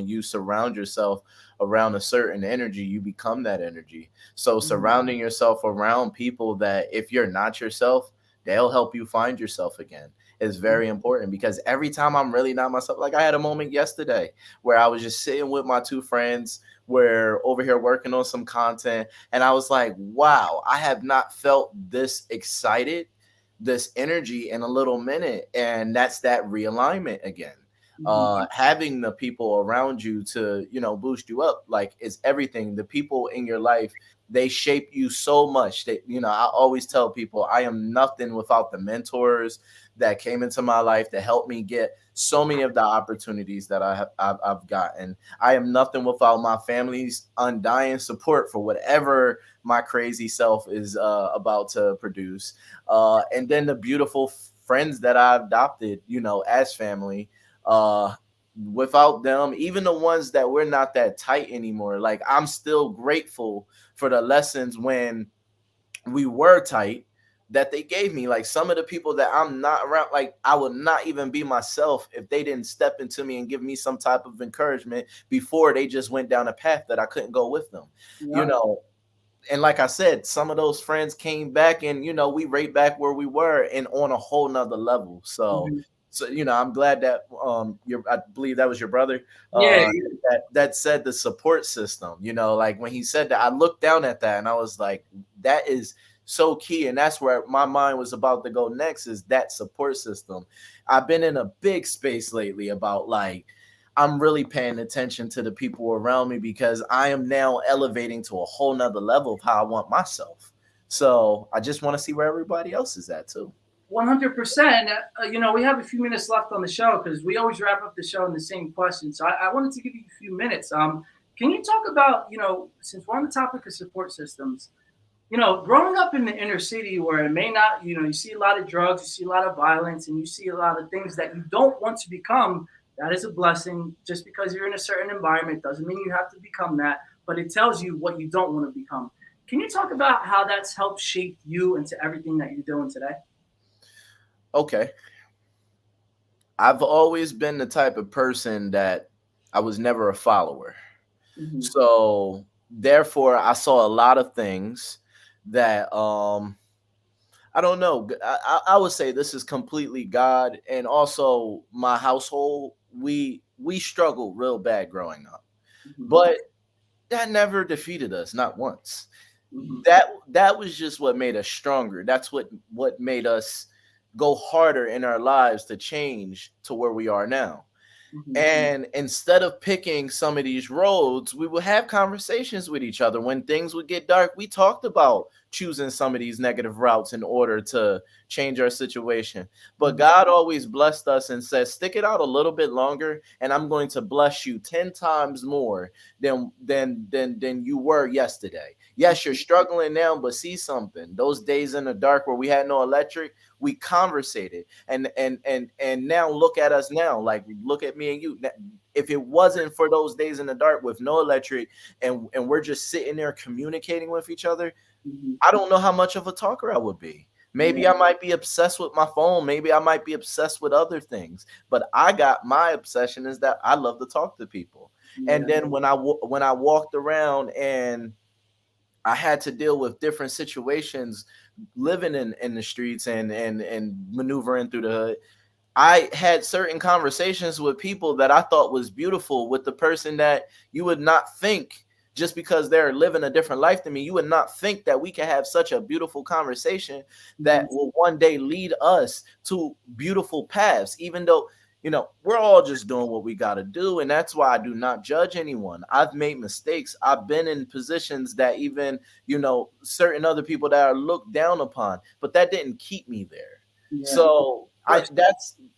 you surround yourself around a certain energy, you become that energy. So surrounding yourself around people that if you're not yourself, they'll help you find yourself again is very important, because every time I'm really not myself, like I had a moment yesterday where I was just sitting with my two friends, we're over here working on some content, and I was like, wow, I have not felt this excited, this energy in a little minute. And that's that realignment again. Having the people around you to, boost you up, like, is everything. The people in your life, they shape you so much that, I always tell people I am nothing without the mentors that came into my life to help me get so many of the opportunities that I've gotten. I am nothing without my family's undying support for whatever my crazy self is about to produce. And then the beautiful friends that I adopted, as family. Without them, even the ones that we're not that tight anymore, like I'm still grateful for the lessons when we were tight that they gave me. Like some of the people that I'm not around, like I would not even be myself if they didn't step into me and give me some type of encouragement before they just went down a path that I couldn't go with them. And like I said, some of those friends came back and we right back where we were and on a whole nother level. So I'm glad that I believe that was your brother. That said the support system. Like when he said that, I looked down at that and I was like, that is so key. And that's where my mind was about to go next, is that support system. I've been in a big space lately about like, I'm really paying attention to the people around me because I am now elevating to a whole nother level of how I want myself. So I just want to see where everybody else is at too.
100%. We have a few minutes left on the show because we always wrap up the show in the same question. So I wanted to give you a few minutes. Can you talk about, since we're on the topic of support systems, growing up in the inner city where it may not, you see a lot of drugs, you see a lot of violence, and you see a lot of things that you don't want to become. That is a blessing. Just because you're in a certain environment doesn't mean you have to become that, but it tells you what you don't want to become. Can you talk about how that's helped shape you into everything that you're doing today?
Okay. I've always been the type of person that I was never a follower. So therefore I saw a lot of things that I don't know. I would say this is completely God, and also my household. We struggled real bad growing up, but that never defeated us, not once. That was just what made us stronger. That's what made us go harder in our lives to change to where we are now. And instead of picking some of these roads, we would have conversations with each other. When things would get dark, we talked about choosing some of these negative routes in order to change our situation. But God always blessed us and says, stick it out a little bit longer, and I'm going to bless you 10 times more than you were yesterday. Yes, you're struggling now, but see something. Those days in the dark where we had no electric, we conversated. And now look at us now. Like, look at me and you. If it wasn't for those days in the dark with no electric and we're just sitting there communicating with each other, I don't know how much of a talker I would be. Maybe I might be obsessed with my phone. Maybe I might be obsessed with other things. But my obsession is that I love to talk to people. And then when I walked around and I had to deal with different situations, living in the streets and maneuvering through the hood, I had certain conversations with people that I thought was beautiful, with the person that you would not think, just because they're living a different life than me, you would not think that we can have such a beautiful conversation that will one day lead us to beautiful paths, even though, we're all just doing what we got to do. And that's why I do not judge anyone. I've made mistakes. I've been in positions that even, certain other people that are looked down upon, but that didn't keep me there. Yeah. So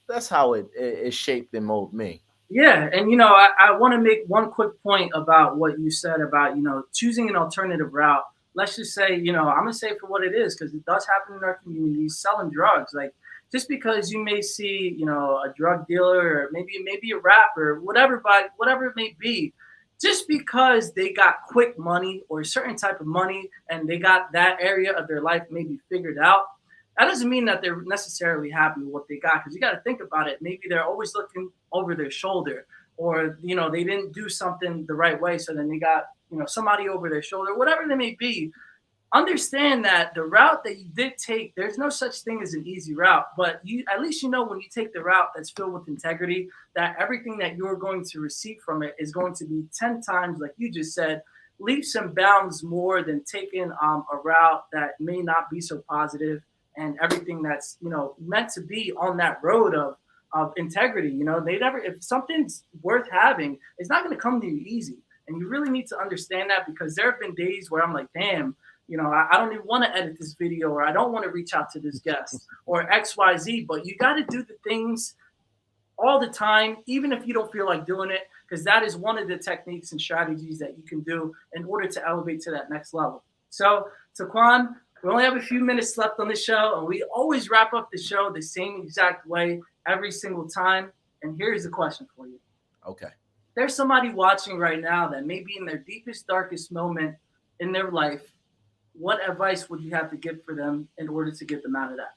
that's how it shaped and molded me.
Yeah, and I want to make one quick point about what you said about choosing an alternative route. Let's just say I'm gonna say it for what it is, because it does happen in our communities, selling drugs. Like, just because you may see a drug dealer or maybe a rapper, whatever it may be, just because they got quick money or a certain type of money and they got that area of their life maybe figured out, that doesn't mean that they're necessarily happy with what they got, because you got to think about it. Maybe they're always looking over their shoulder, or they didn't do something the right way, so then they got somebody over their shoulder, whatever they may be. Understand that the route that you did take, there's no such thing as an easy route, but at least when you take the route that's filled with integrity, that everything that you're going to receive from it is going to be 10 times, like you just said, leaps and bounds more than taking a route that may not be so positive, and everything that's meant to be on that road of integrity. If something's worth having, it's not going to come to you easy, and you really need to understand that, because there have been days where I'm like, damn, I don't even want to edit this video, or I don't want to reach out to this guest or XYZ, but you got to do the things all the time, even if you don't feel like doing it, because that is one of the techniques and strategies that you can do in order to elevate to that next level. So, TaQuan, we only have a few minutes left on the show, and we always wrap up the show the same exact way every single time. And here's the question for you.
Okay.
There's somebody watching right now that may be in their deepest, darkest moment in their life. What advice would you have to give for them in order to get them out of that?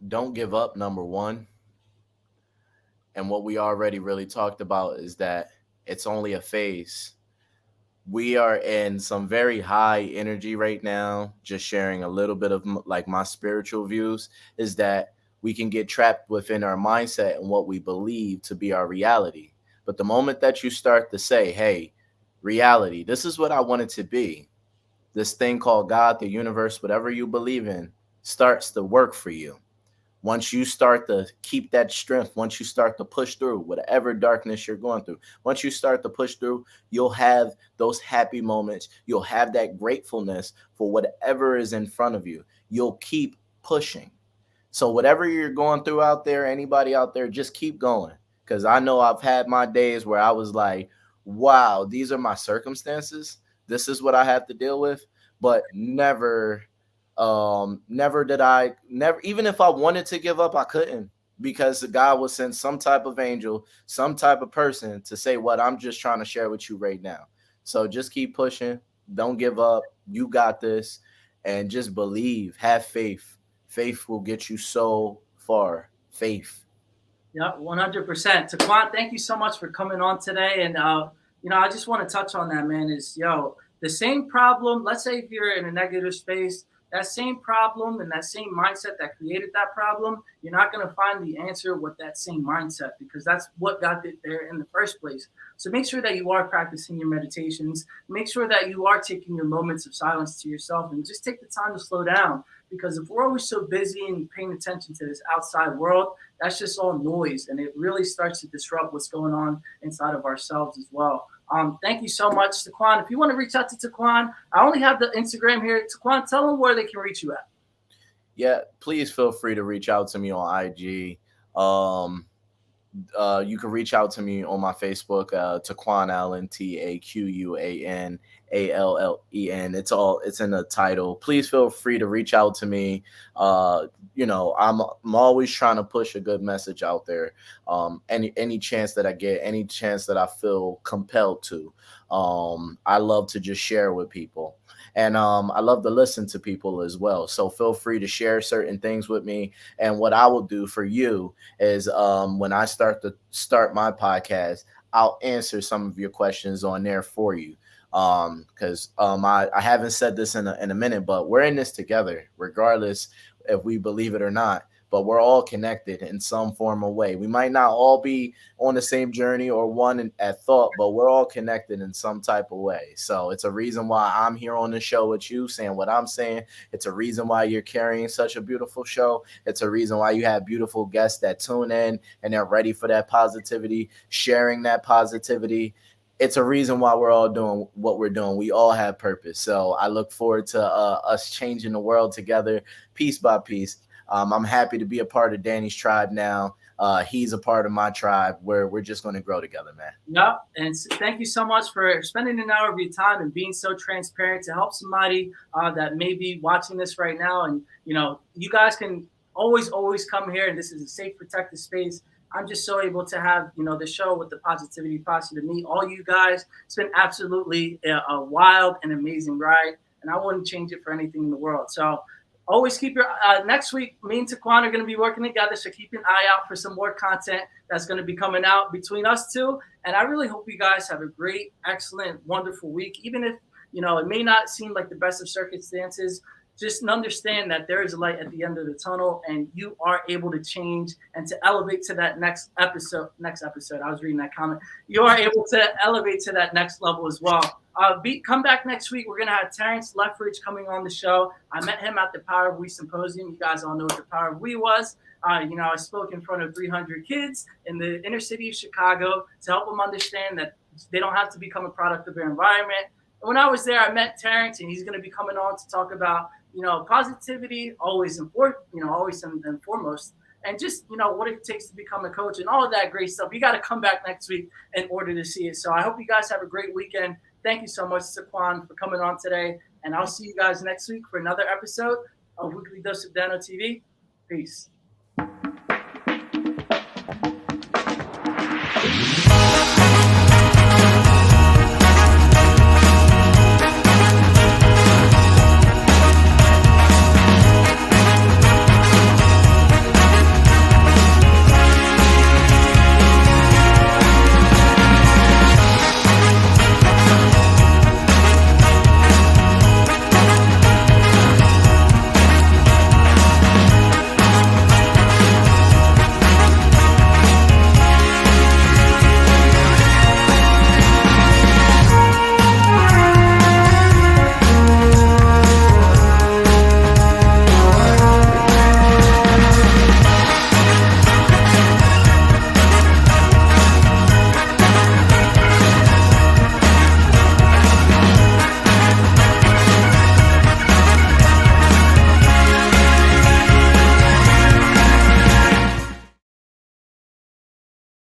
Don't give up, number one. And what we already really talked about is that it's only a phase. We are in some very high energy right now. Just sharing a little bit of like my spiritual views is that we can get trapped within our mindset and what we believe to be our reality. But the moment that you start to say, hey, reality, this is what I want it to be, this thing called God, the universe, whatever you believe in, starts to work for you. Once you start to keep that strength, once you start to push through whatever darkness you're going through, once you start to push through, you'll have those happy moments. You'll have that gratefulness for whatever is in front of you. You'll keep pushing. So whatever you're going through out there, anybody out there, just keep going. Because I know I've had my days where I was like, wow, these are my circumstances. This is what I have to deal with. But never did I, even if I wanted to give up, I couldn't, because God will send some type of angel, some type of person to say what I'm just trying to share with you right now. So just keep pushing. Don't give up. You got this. And just believe, have faith. Faith will get you so far. Faith.
Yeah, 100%. TaQuan, thank you so much for coming on today. And, I just want to touch on that, man, is, the same problem. Let's say if you're in a negative space, that same problem and that same mindset that created that problem, you're not going to find the answer with that same mindset, because that's what got it there in the first place. So make sure that you are practicing your meditations. Make sure that you are taking your moments of silence to yourself, and just take the time to slow down. Because if we're always so busy and paying attention to this outside world, that's just all noise, and it really starts to disrupt what's going on inside of ourselves as well. Thank you so much, TaQuan. If you want to reach out to TaQuan, I only have the Instagram here. TaQuan, tell them where they can reach you at.
Yeah, please feel free to reach out to me on IG. you can reach out to me on my Facebook, TaQuan Allen, TaQuan Allen. It's in the title. Please feel free to reach out to me. I'm always trying to push a good message out there. Any chance that I get, any chance that I feel compelled to. I love to just share with people. And I love to listen to people as well. So feel free to share certain things with me. And what I will do for you is when I start my podcast, I'll answer some of your questions on there for you. Because I haven't said this in a minute, but we're in this together, regardless if we believe it or not. But we're all connected in some form or way. We might not all be on the same journey or one at thought, but we're all connected in some type of way. So it's a reason why I'm here on the show with you, saying what I'm saying. It's a reason why you're carrying such a beautiful show. It's a reason why you have beautiful guests that tune in and they're ready for that positivity, sharing that positivity. It's a reason why we're all doing what we're doing. We all have purpose. So I look forward to us changing the world together, piece by piece. I'm happy to be a part of Danny's tribe now. He's a part of my tribe where we're just going to grow together, man.
Yep. And thank you so much for spending an hour of your time and being so transparent to help somebody that may be watching this right now. And, you guys can always come here. And this is a safe, protected space. I'm just so able to have, the show with the Positivity Posse to meet all you guys. It's been absolutely a wild and amazing ride. And I wouldn't change it for anything in the world. So always keep your next week, me and TaQuan are going to be working together. So keep an eye out for some more content that's going to be coming out between us two. And I really hope you guys have a great, excellent, wonderful week. Even if, it may not seem like the best of circumstances, just understand that there is a light at the end of the tunnel and you are able to change and to elevate to that next episode. I was reading that comment. You are able to elevate to that next level as well. Come back next week. We're going to have Terrence Lethbridge coming on the show. I met him at the Power of We Symposium. You guys all know what the Power of We was. I spoke in front of 300 kids in the inner city of Chicago to help them understand that they don't have to become a product of their environment. And when I was there, I met Terrence, and he's going to be coming on to talk about, positivity, always important, always and foremost. And just, what it takes to become a coach and all of that great stuff. You got to come back next week in order to see it. So I hope you guys have a great weekend. Thank you so much, TaQuan, for coming on today. And I'll see you guys next week for another episode of Weekly Dose of Dano TV. Peace.